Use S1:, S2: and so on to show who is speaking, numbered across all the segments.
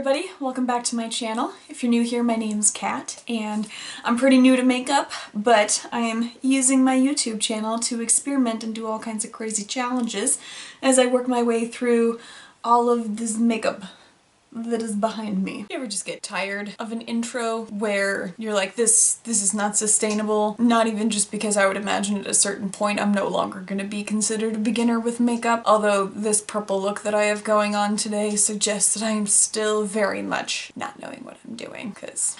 S1: everybody, welcome back to my channel. If you're new here, my name's Kat, and I'm pretty new to makeup, but I am using my YouTube channel to experiment and do all kinds of crazy challenges as I work my way through all of this makeup that is behind me. You ever just get tired of an intro where you're like, this is not sustainable? Not even just because I would imagine at a certain point I'm no longer going to be considered a beginner with makeup, although this purple look that I have going on today suggests that I am still very much not knowing what I'm doing, because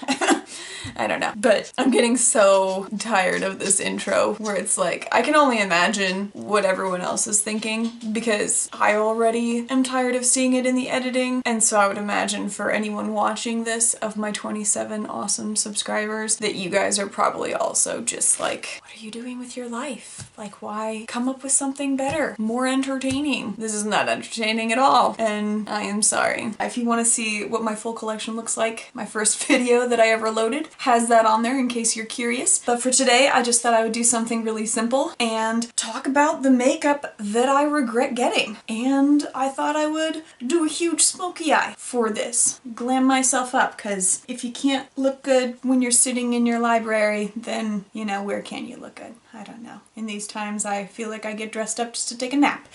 S1: I don't know. But I'm getting so tired of this intro where it's like, I can only imagine what everyone else is thinking, because I already am tired of seeing it in the editing, and so I would imagine for anyone watching this, of my 27 awesome subscribers, that you guys are probably also just like, what are you doing with your life? Like, why come up with something better, more entertaining? This is not entertaining at all, and I am sorry. If you want to see what my full collection looks like, my first video that I ever loaded has that on there in case you're curious. But for today, I just thought I would do something really simple and talk about the makeup that I regret getting. And I thought I would do a huge smoky eye for this. Glam myself up, because if you can't look good when you're sitting in your library, then, you know, where can you look good? I don't know. In these times, I feel like I get dressed up just to take a nap.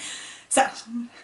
S1: So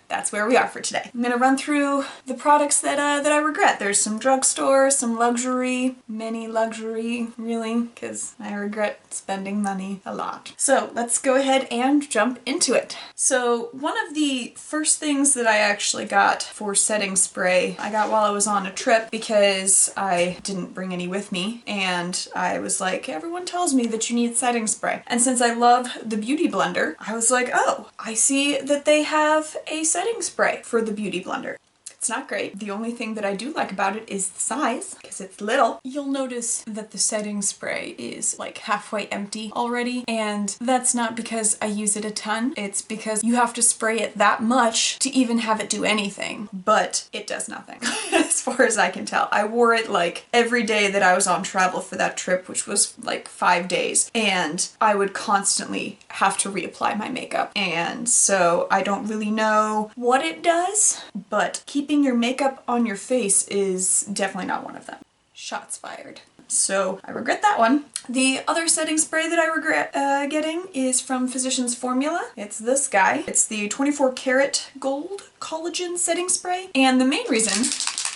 S1: that's where we are for today. I'm gonna run through the products that I regret. There's some drugstore, some luxury, many luxury, really, because I regret spending money a lot. So let's go ahead and jump into it. So one of the first things that I actually got for setting spray, I got while I was on a trip because I didn't bring any with me, and I was like, everyone tells me that you need setting spray. And since I love the Beauty Blender, I was like, oh, I see that they have a setting spray for the Beauty Blender. It's not great. The only thing that I do like about it is the size, because it's little. You'll notice that the setting spray is like halfway empty already, and that's not because I use it a ton. It's because you have to spray it that much to even have it do anything, but it does nothing as far as I can tell. I wore it like every day that I was on travel for that trip, which was like 5 days, and I would constantly have to reapply my makeup, and so I don't really know what it does, but keeping your makeup on your face is definitely not one of them. Shots fired. So I regret that one. The other setting spray that I regret getting is from Physicians Formula. It's this guy. It's the 24 karat gold collagen setting spray. And the main reason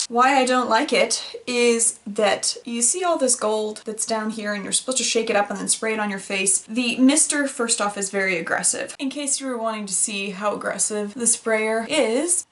S1: why I don't like it is that you see all this gold that's down here and you're supposed to shake it up and then spray it on your face. The mister, first off, is very aggressive. In case you were wanting to see how aggressive the sprayer is,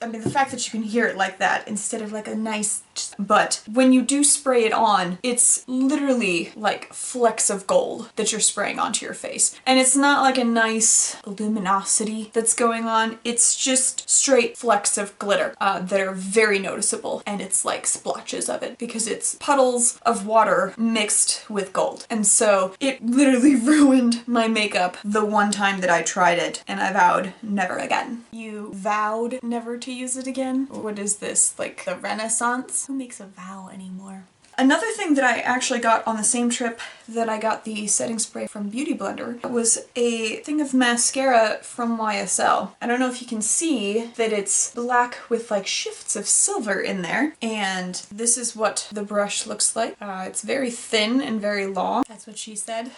S1: I mean, the fact that you can hear it like that instead of like a nice, but when you do spray it on, it's literally like flecks of gold that you're spraying onto your face. And it's not like a nice luminosity that's going on. It's just straight flecks of glitter that are very noticeable. And it's like splotches of it because it's puddles of water mixed with gold. And so it literally ruined my makeup the one time that I tried it, and I vowed never again. You vowed never to use it again? What is this, like the Renaissance? Who makes a vow anymore? Another thing that I actually got on the same trip that I got the setting spray from Beauty Blender was a thing of mascara from YSL. I don't know if you can see that it's black with like shifts of silver in there, and this is what the brush looks like. It's very thin and very long. That's what she said.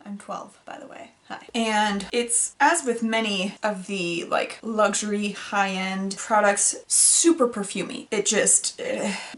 S1: I'm 12, by the way. Hi. And it's, as with many of the like luxury high-end products, super perfumey. It just,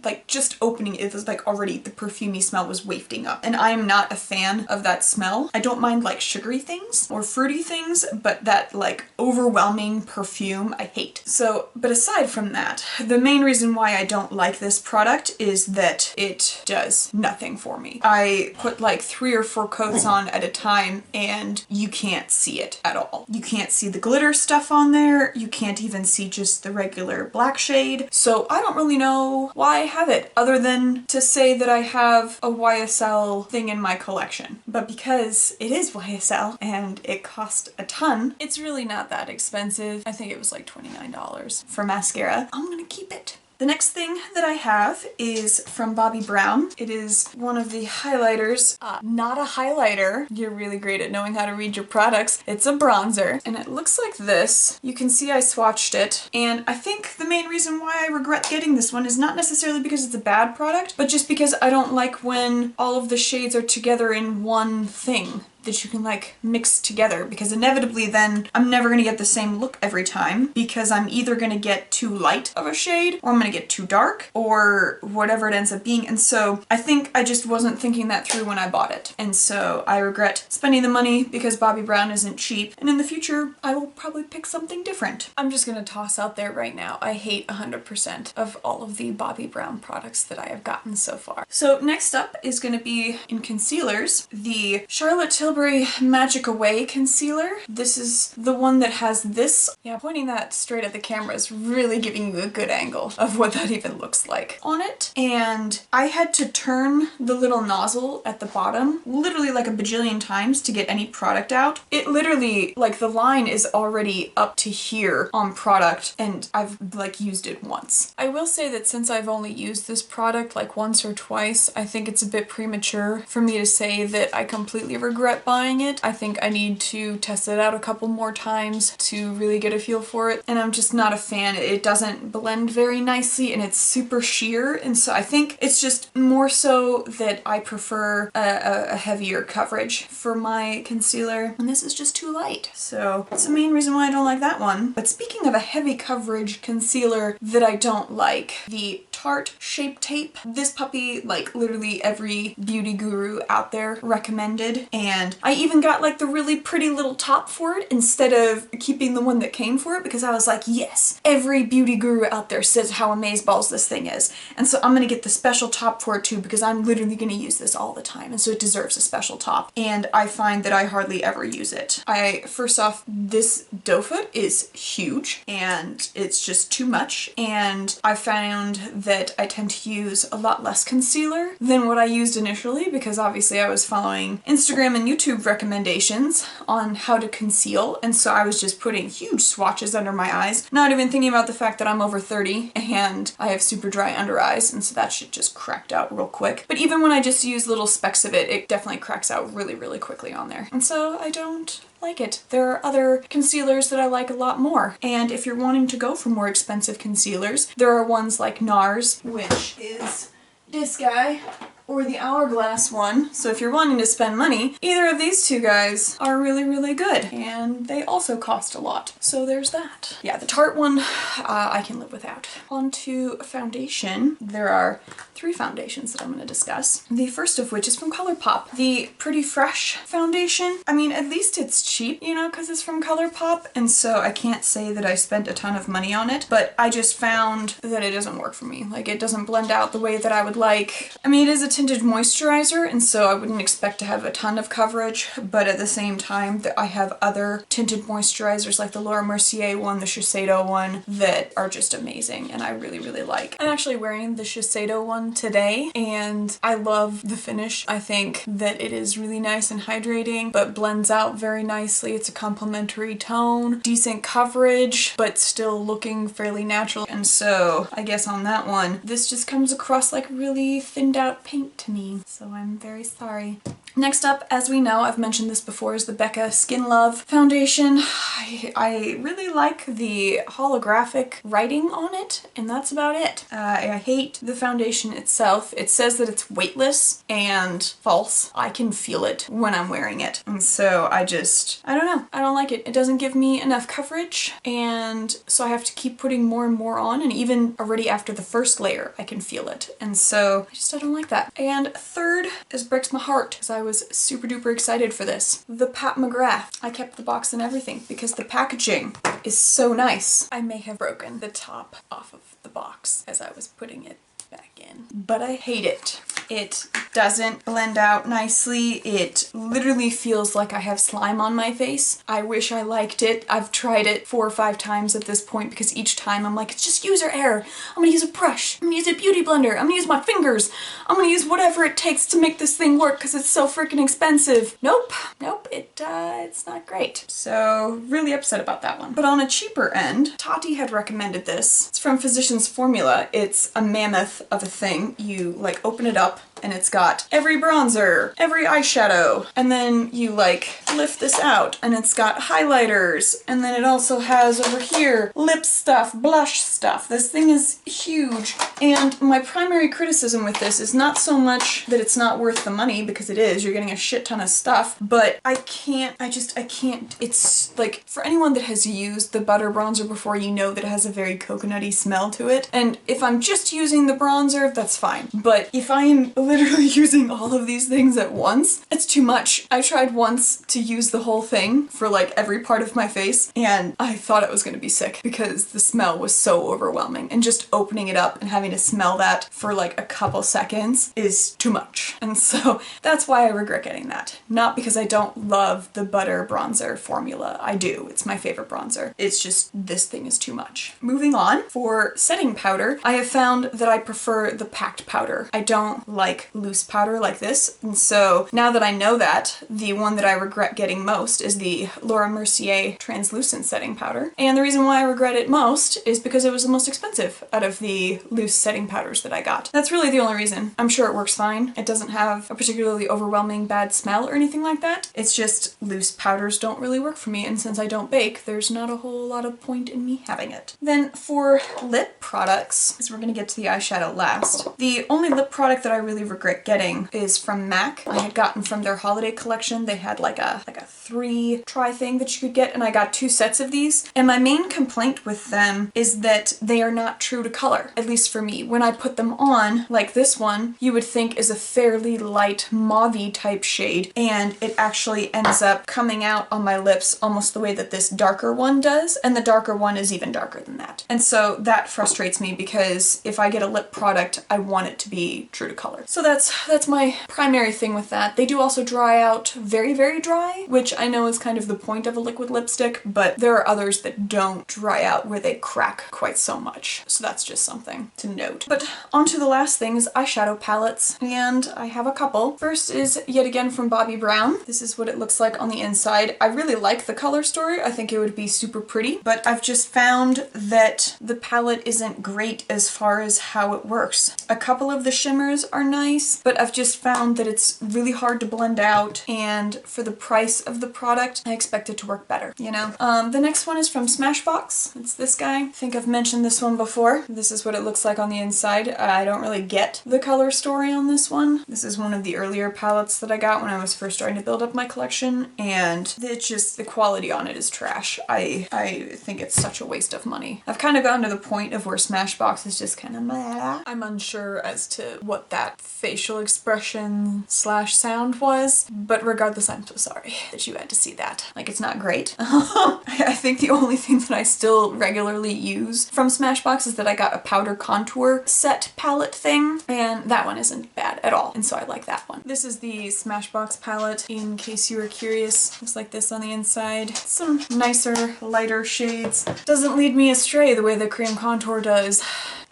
S1: like just opening it was like already the perfumey smell was wafting up. And I'm not a fan of that smell. I don't mind like sugary things or fruity things, but that like overwhelming perfume I hate. So, but aside from that, the main reason why I don't like this product is that it does nothing for me. I put like 3 or 4 coats on at a time, and you can't see it at all. You can't see the glitter stuff on there. You can't even see just the regular black shade. So I don't really know why I have it, other than to say that I have a YSL thing in my collection. But because it is YSL and it cost a ton, it's really not that expensive. I think it was like $29 for mascara. I'm gonna keep it. The next thing that I have is from Bobbi Brown. It is one of the highlighters. Not a highlighter. You're really great at knowing how to read your products. It's a bronzer, and it looks like this. You can see I swatched it, and I think the main reason why I regret getting this one is not necessarily because it's a bad product, but just because I don't like when all of the shades are together in one thing that you can like mix together, because inevitably then I'm never gonna get the same look every time, because I'm either gonna get too light of a shade or I'm gonna get too dark or whatever it ends up being. And so I think I just wasn't thinking that through when I bought it. And so I regret spending the money because Bobbi Brown isn't cheap. And in the future, I will probably pick something different. I'm just gonna toss out there right now, I hate 100% of all of the Bobbi Brown products that I have gotten so far. So next up is gonna be in concealers, the Charlotte Tilbury Magic Away concealer. This is the one that has this. Yeah, pointing that straight at the camera is really giving you a good angle of what that even looks like on it. And I had to turn the little nozzle at the bottom literally like a bajillion times to get any product out. It literally, like, the line is already up to here on product, and I've like used it once. I will say that since I've only used this product like once or twice, I think it's a bit premature for me to say that I completely regret buying it. I think I need to test it out a couple more times to really get a feel for it, and I'm just not a fan. It doesn't blend very nicely and it's super sheer, and so I think it's just more so that I prefer a heavier coverage for my concealer, and this is just too light. So that's the main reason why I don't like that one. But speaking of a heavy coverage concealer that I don't like, the Tarte Shape Tape. This puppy, like, literally every beauty guru out there recommended, and I even got like the really pretty little top for it instead of keeping the one that came for it, because I was like, yes, every beauty guru out there says how amazeballs this thing is, and so I'm gonna get the special top for it too, because I'm literally gonna use this all the time, and so it deserves a special top. And I find that I hardly ever use it. First off, this doe foot is huge and it's just too much, and I found that I tend to use a lot less concealer than what I used initially, because obviously I was following Instagram and YouTube recommendations on how to conceal, and so I was just putting huge swatches under my eyes, not even thinking about the fact that I'm over 30 and I have super dry under eyes, and so that shit just cracked out real quick. But even when I just use little specks of it, it definitely cracks out really, really quickly on there. And so I don't like it. There are other concealers that I like a lot more, and if you're wanting to go for more expensive concealers, there are ones like NARS, which is this guy, or the Hourglass one. So if you're wanting to spend money, either of these two guys are really, really good, and they also cost a lot. So there's that. Yeah, the Tarte one I can live without. On to foundation. There are 3 foundations that I'm going to discuss. The first of which is from ColourPop. The Pretty Fresh foundation. I mean, at least it's cheap, you know, because it's from ColourPop, and so I can't say that I spent a ton of money on it, but I just found that it doesn't work for me. Like, it doesn't blend out the way that I would like. I mean, it is a tinted moisturizer, and so I wouldn't expect to have a ton of coverage, but at the same time, I have other tinted moisturizers like the Laura Mercier one, the Shiseido one, that are just amazing and I really, really like. I'm actually wearing the Shiseido one today, and I love the finish. I think that it is really nice and hydrating, but blends out very nicely. It's a complementary tone, decent coverage, but still looking fairly natural, and so I guess on that one, this just comes across like really thinned out paint to me, so I'm very sorry. Next up, as we know, I've mentioned this before, is the Becca Skin Love foundation. I really like the holographic writing on it, and that's about it. I hate the foundation itself. It says that it's weightless and false. I can feel it when I'm wearing it, and so I don't know. I don't like it. It doesn't give me enough coverage, and so I have to keep putting more and more on, and even already after the first layer, I can feel it, and so I don't like that. And third is Breaks My Heart, because I was super duper excited for this. The Pat McGrath. I kept the box and everything because the packaging is so nice. I may have broken the top off of the box as I was putting it back in. But I hate it. It doesn't blend out nicely. It literally feels like I have slime on my face. I wish I liked it. I've tried it 4 or 5 times at this point because each time I'm like, it's just user error. I'm gonna use a brush. I'm gonna use a beauty blender. I'm gonna use my fingers. I'm gonna use whatever it takes to make this thing work because it's so freaking expensive. Nope. It's not great. So really upset about that one. But on a cheaper end, Tati had recommended this. It's from Physicians Formula. It's a mammoth of a thing. You like open it up and it's got every bronzer, every eyeshadow, and then you like lift this out and it's got highlighters, and then it also has over here lip stuff, blush stuff. This thing is huge, and my primary criticism with this is not so much that it's not worth the money, because it is, you're getting a shit ton of stuff, but I can't, it's like, for anyone that has used the butter bronzer before, you know that it has a very coconutty smell to it, and if I'm just using the bronzer, that's fine, but if I am literally using all of these things at once, it's too much. I tried once to use the whole thing for like every part of my face, and I thought it was gonna be sick because the smell was so overwhelming, and just opening it up and having to smell that for like a couple seconds is too much. And so that's why I regret getting that. Not because I don't love the butter bronzer formula. I do. It's my favorite bronzer. It's just this thing is too much. Moving on, for setting powder, I have found that I prefer the packed powder. I don't like loose powder like this, and so now that I know that, the one that I regret getting most is the Laura Mercier translucent setting powder, and the reason why I regret it most is because it was the most expensive out of the loose setting powders that I got. That's really the only reason. I'm sure it works fine. It doesn't have a particularly overwhelming bad smell or anything like that. It's just loose powders don't really work for me, and since I don't bake, there's not a whole lot of point in me having it. Then for lip products, because we're gonna get to the eyeshadow last, the only lip product that I really regret getting is from MAC. I had gotten from their holiday collection, they had like a 3 try thing that you could get, and I got 2 sets of these. And my main complaint with them is that they are not true to color, at least for me. When I put them on, like this one, you would think is a fairly light mauve-y type shade, and it actually ends up coming out on my lips almost the way that this darker one does, and the darker one is even darker than that. And so that frustrates me because if I get a lip product, I want it to be true to color. So that's my primary thing with that. They do also dry out very, very dry, which I know is kind of the point of a liquid lipstick, but there are others that don't dry out where they crack quite so much. So that's just something to note. But on to the last thing is eyeshadow palettes, and I have a couple. First is yet again from Bobbi Brown. This is what it looks like on the inside. I really like the color story. I think it would be super pretty, but I've just found that the palette isn't great as far as how it works. A couple of the shimmers are nice, but I've just found that it's really hard to blend out, and for the price of the product, I expect it to work better, you know? The next one is from Smashbox. It's this guy. I think I've mentioned this one before. This is what it looks like on the inside. I don't really get the color story on this one. This is one of the earlier palettes that I got when I was first starting to build up my collection, and it's just, the quality on it is trash. I think it's such a waste of money. I've kind of gotten to the point of where Smashbox is just kind of meh. I'm unsure as to what that facial expression / sound was, but regardless, I'm so sorry that you had to see that. Like, it's not great. I think the only thing that I still regularly use from Smashbox is that I got a powder contour set palette thing, and that one isn't bad at all, and so I like that one. This is the Smashbox palette, in case you were curious. Looks like this on the inside. Some nicer, lighter shades. Doesn't lead me astray the way the cream contour does,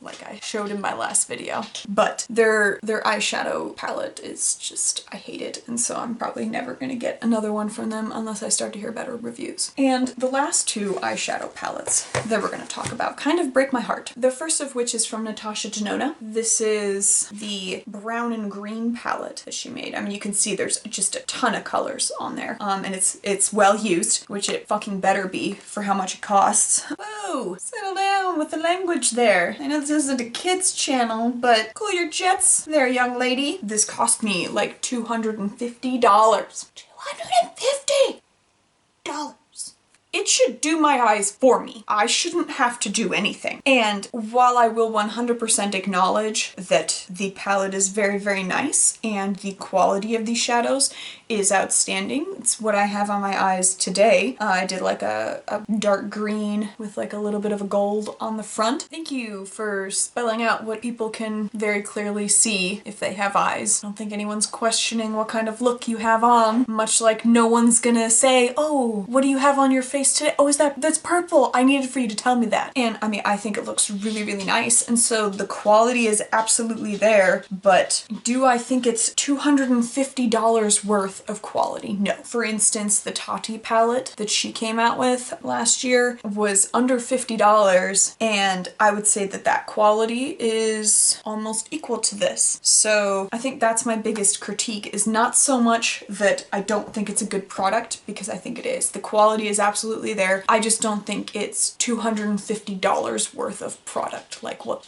S1: like I showed in my last video. But their eyeshadow palette is just, I hate it, and so I'm probably never gonna get another one from them unless I start to hear better reviews. And the last 2 eyeshadow palettes that we're gonna talk about kind of break my heart. The first of which is from Natasha Denona. This is the brown and green palette that she made. I mean, you can see there's just a ton of colors on there, and it's well used, which it fucking better be for how much it costs. Whoa, settle down with the language there. I know this isn't a kid's channel, but cool your jets there, young lady. This cost me like $250. $250! It should do my eyes for me. I shouldn't have to do anything. And while I will 100% acknowledge that the palette is very, very nice and the quality of these shadows is outstanding. It's what I have on my eyes today. I did like a dark green with like a little bit of a gold on the front. Thank you for spelling out what people can very clearly see if they have eyes. I don't think anyone's questioning what kind of look you have on, much like no one's gonna say, oh, what do you have on your face today? Oh, that's purple. I needed for you to tell me that. And I mean, I think it looks really, really nice. And so the quality is absolutely there, but do I think it's $250 worth of quality? No. For instance, the Tati palette that she came out with last year was under $50, and I would say that that quality is almost equal to this. So I think that's my biggest critique, is not so much that I don't think it's a good product, because I think it is. The quality is absolutely there. I just don't think it's $250 worth of product. Like what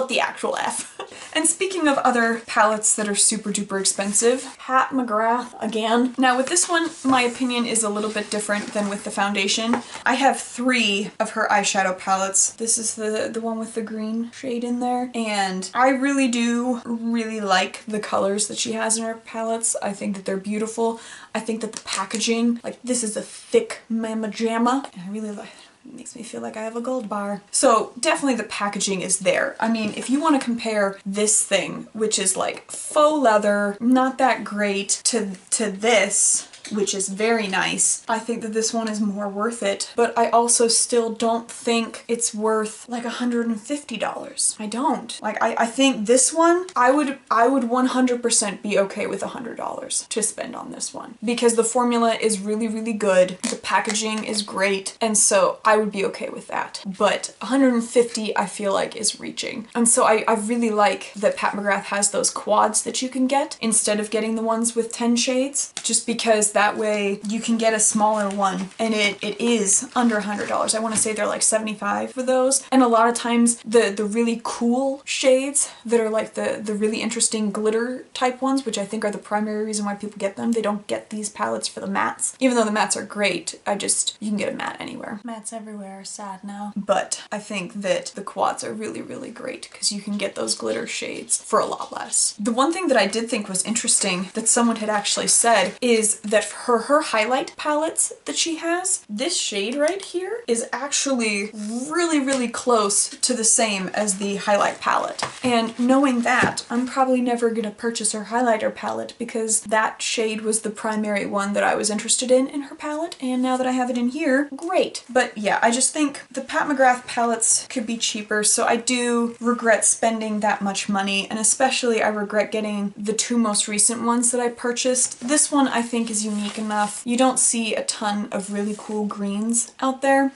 S1: the actual F? And speaking of other palettes that are super duper expensive, Pat McGrath again. Now with this one, my opinion is a little bit different than with the foundation. I have 3 of her eyeshadow palettes. This is the one with the green shade in there, and I really do really like the colors that she has in her palettes. I think that they're beautiful. I think that the packaging, like this is a thick Mama Jamma, and I really like it. It makes me feel like I have a gold bar. So definitely the packaging is there. I mean, if you want to compare this thing, which is like faux leather, not that great, to this, which is very nice, I think that this one is more worth it, but I also still don't think it's worth like $150. I don't. Like, I think this one, I would 100% be okay with $100 to spend on this one, because the formula is really, really good, the packaging is great, and so I would be okay with that. But $150 I feel like is reaching. And so I really like that Pat McGrath has those quads that you can get instead of getting the ones with 10 shades, just because that way you can get a smaller one, and it is under $100. I want to say they're like $75 for those. And a lot of times the really cool shades that are like the really interesting glitter type ones, which I think are the primary reason why people get them, they don't get these palettes for the mattes. Even though the mattes are great, you can get a matte anywhere. Mattes everywhere are sad now. But I think that the quads are really, really great because you can get those glitter shades for a lot less. The one thing that I did think was interesting that someone had actually said is that her highlight palettes that she has, this shade right here is actually really, really close to the same as the highlight palette. And knowing that, I'm probably never gonna purchase her highlighter palette because that shade was the primary one that I was interested in her palette, and now that I have it in here, great. But yeah, I just think the Pat McGrath palettes could be cheaper, so I do regret spending that much money, and especially I regret getting the 2 most recent ones that I purchased. This one I think is unique enough. You don't see a ton of really cool greens out there.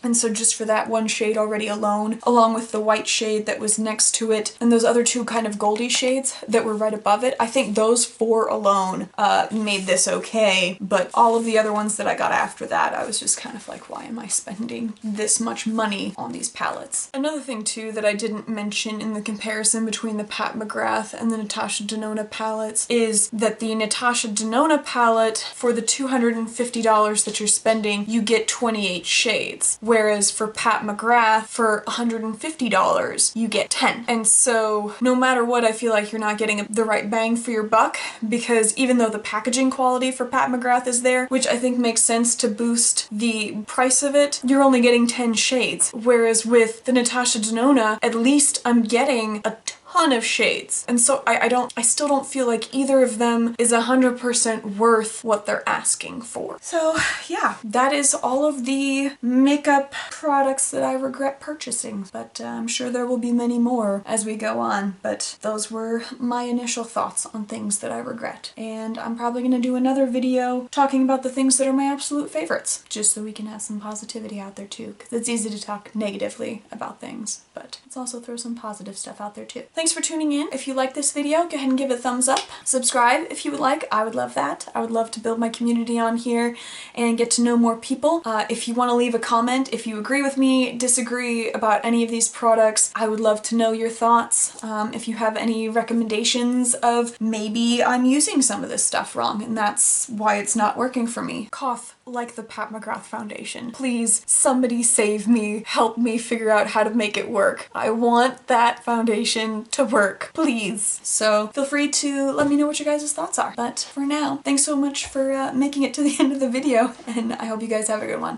S1: And so just for that one shade already alone, along with the white shade that was next to it, and those other 2 kind of goldy shades that were right above it, I think those 4 alone made this okay. But all of the other ones that I got after that, I was just kind of like, why am I spending this much money on these palettes? Another thing too that I didn't mention in the comparison between the Pat McGrath and the Natasha Denona palettes is that the Natasha Denona palette, for the $250 that you're spending, you get 28 shades. Whereas for Pat McGrath, for $150, you get 10. And so no matter what, I feel like you're not getting the right bang for your buck, because even though the packaging quality for Pat McGrath is there, which I think makes sense to boost the price of it, you're only getting 10 shades. Whereas with the Natasha Denona, at least I'm getting a ton of shades. And so I still don't feel like either of them is 100% worth what they're asking for. So yeah, that is all of the makeup products that I regret purchasing, but I'm sure there will be many more as we go on, but those were my initial thoughts on things that I regret. And I'm probably gonna do another video talking about the things that are my absolute favorites, just so we can have some positivity out there too, because it's easy to talk negatively about things, but let's also throw some positive stuff out there too. Thanks for tuning in. If you like this video, go ahead and give it a thumbs up. Subscribe if you would like. I would love that. I would love to build my community on here and get to know more people. If you want to leave a comment, if you agree with me, disagree about any of these products, I would love to know your thoughts. If you have any recommendations of maybe I'm using some of this stuff wrong and that's why it's not working for me. Cough. like the Pat McGrath foundation. Please, somebody save me, help me figure out how to make it work. I want that foundation to work, please. So feel free to let me know what your guys' thoughts are. But for now, thanks so much for making it to the end of the video, and I hope you guys have a good one.